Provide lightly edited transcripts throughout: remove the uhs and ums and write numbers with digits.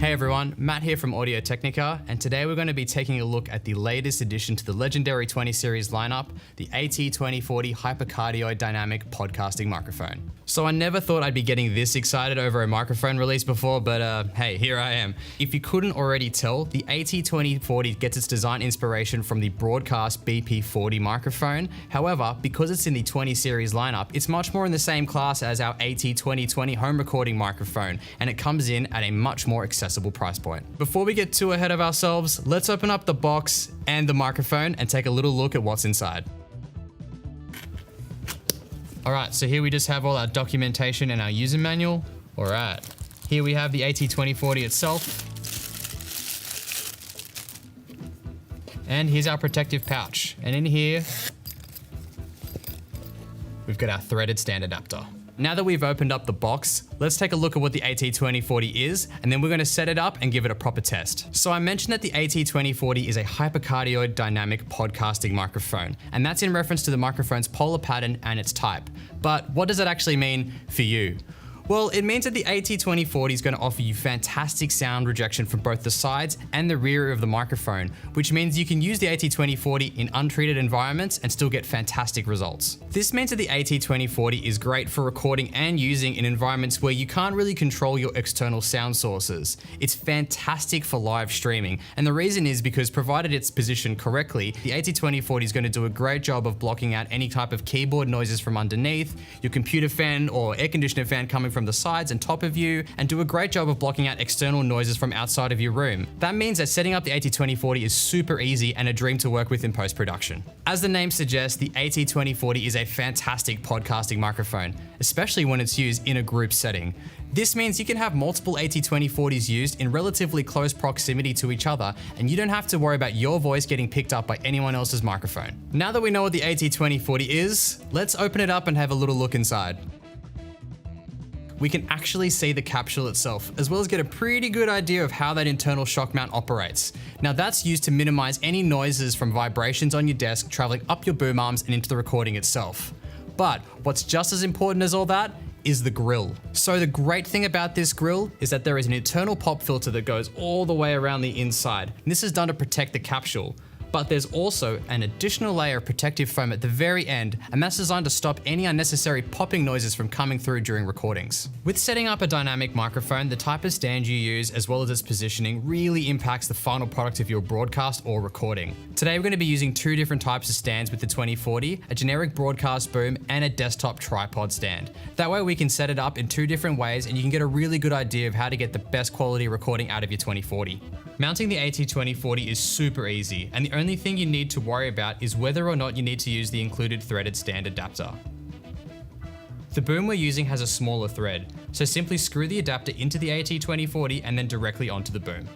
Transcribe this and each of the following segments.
Hey everyone, Matt here from Technica, and today we're going to be taking a look at the latest addition to the legendary 20 series lineup, the AT2040 hypercardioid dynamic podcasting microphone. So I never thought I'd be getting this excited over a microphone release before, but hey, here I am. If you couldn't already tell, the AT2040 gets its design inspiration from the broadcast BP40 microphone. However, because it's in the 20 series lineup, it's much more in the same class as our AT2020 home recording microphone, and it comes in at a much more accessible price point. Before we get too ahead of ourselves, let's open up the box and the microphone and take a little look at what's inside. All right, so here we just have all our documentation and our user manual. All right, here we have the AT2040 itself. And here's our protective pouch. And in here, we've got our threaded stand adapter. Now that we've opened up the box, let's take a look at what the AT2040 is, and then we're going to set it up and give it a proper test. So I mentioned that the AT2040 is a hypercardioid dynamic podcasting microphone, and that's in reference to the microphone's polar pattern and its type. But what does it actually mean for you? Well, it means that the AT2040 is going to offer you fantastic sound rejection from both the sides and the rear of the microphone, which means you can use the AT2040 in untreated environments and still get fantastic results. This means that the AT2040 is great for recording and using in environments where you can't really control your external sound sources. It's fantastic for live streaming, and the reason is because provided it's positioned correctly, the AT2040 is going to do a great job of blocking out any type of keyboard noises from underneath, your computer fan or air conditioner fan coming from the sides and top of you, and do a great job of blocking out external noises from outside of your room. That means that setting up the AT2040 is super easy and a dream to work with in post-production. As the name suggests, the AT2040 is a fantastic podcasting microphone, especially when it's used in a group setting. This means you can have multiple AT2040s used in relatively close proximity to each other, and you don't have to worry about your voice getting picked up by anyone else's microphone. Now that we know what the AT2040 is, let's open it up and have a little look inside. We can actually see the capsule itself, as well as get a pretty good idea of how that internal shock mount operates. Now that's used to minimize any noises from vibrations on your desk traveling up your boom arms and into the recording itself. But what's just as important as all that is the grill. So the great thing about this grill is that there is an internal pop filter that goes all the way around the inside. And this is done to protect the capsule. But there's also an additional layer of protective foam at the very end, and that's designed to stop any unnecessary popping noises from coming through during recordings. With setting up a dynamic microphone, the type of stand you use, as well as its positioning, really impacts the final product of your broadcast or recording. Today we're going to be using two different types of stands with the 2040, a generic broadcast boom and a desktop tripod stand. That way we can set it up in two different ways, and you can get a really good idea of how to get the best quality recording out of your 2040. Mounting the AT2040 is super easy, and the only thing you need to worry about is whether or not you need to use the included threaded stand adapter. The boom we're using has a smaller thread, so simply screw the adapter into the AT2040 and then directly onto the boom.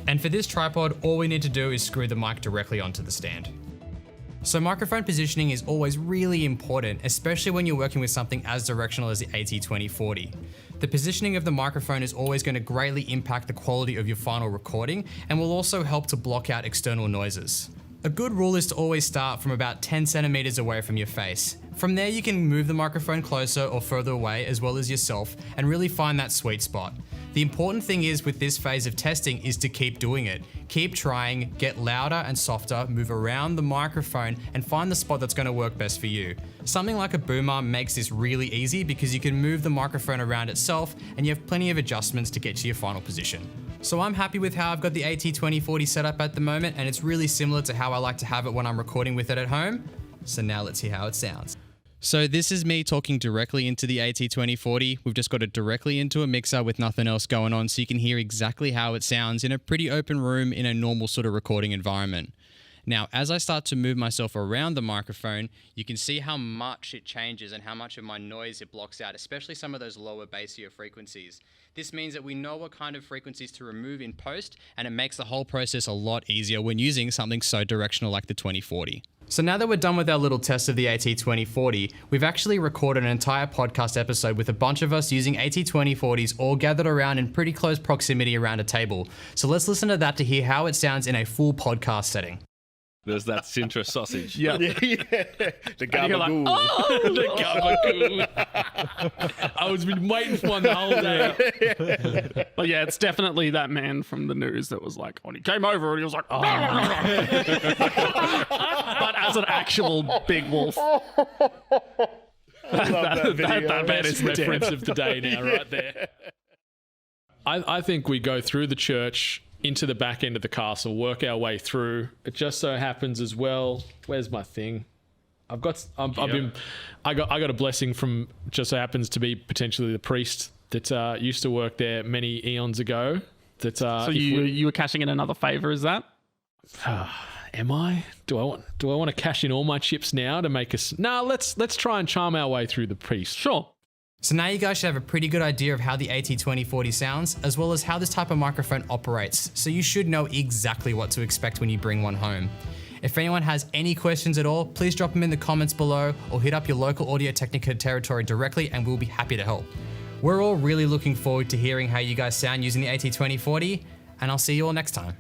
And for this tripod, all we need to do is screw the mic directly onto the stand. So microphone positioning is always really important, especially when you're working with something as directional as the AT2040. The positioning of the microphone is always going to greatly impact the quality of your final recording and will also help to block out external noises. A good rule is to always start from about 10 centimeters away from your face. From there you can move the microphone closer or further away, as well as yourself, and really find that sweet spot. The important thing is with this phase of testing is to keep doing it. Keep trying, get louder and softer, move around the microphone, and find the spot that's going to work best for you. Something like a boom arm makes this really easy because you can move the microphone around itself and you have plenty of adjustments to get to your final position. So I'm happy with how I've got the AT2040 set up at the moment, and it's really similar to how I like to have it when I'm recording with it at home. So now let's hear how it sounds. So this is me talking directly into the AT2040. We've just got it directly into a mixer with nothing else going on, so you can hear exactly how it sounds in a pretty open room in a normal sort of recording environment. Now, as I start to move myself around the microphone, you can see how much it changes and how much of my noise it blocks out, especially some of those lower bassier frequencies. This means that we know what kind of frequencies to remove in post, and it makes the whole process a lot easier when using something so directional like the 2040. So now that we're done with our little test of the AT2040, we've actually recorded an entire podcast episode with a bunch of us using AT2040s all gathered around in pretty close proximity around a table. So let's listen to that to hear how it sounds in a full podcast setting. There's that Sintra sausage. Yeah. The gabagool. The gabagool. I was been waiting for one the whole day. But yeah, it's definitely that man from the news that was like, when he came over and he was like, but as an actual big wolf. That man is dead. Reference of the day now, right there. I think we go through the church into the back end of the castle, work our way through. It just so happens as well. Where's my thing? I got a blessing from, just so happens to be potentially the priest that used to work there many eons ago. That So you were cashing in another favor, is that? am I? Do I want to cash in all my chips now to make us? No, let's try and charm our way through the priest. Sure. So now you guys should have a pretty good idea of how the AT2040 sounds, as well as how this type of microphone operates, so you should know exactly what to expect when you bring one home. If anyone has any questions at all, please drop them in the comments below or hit up your local Audio Technica territory directly and we'll be happy to help. We're all really looking forward to hearing how you guys sound using the AT2040, and I'll see you all next time.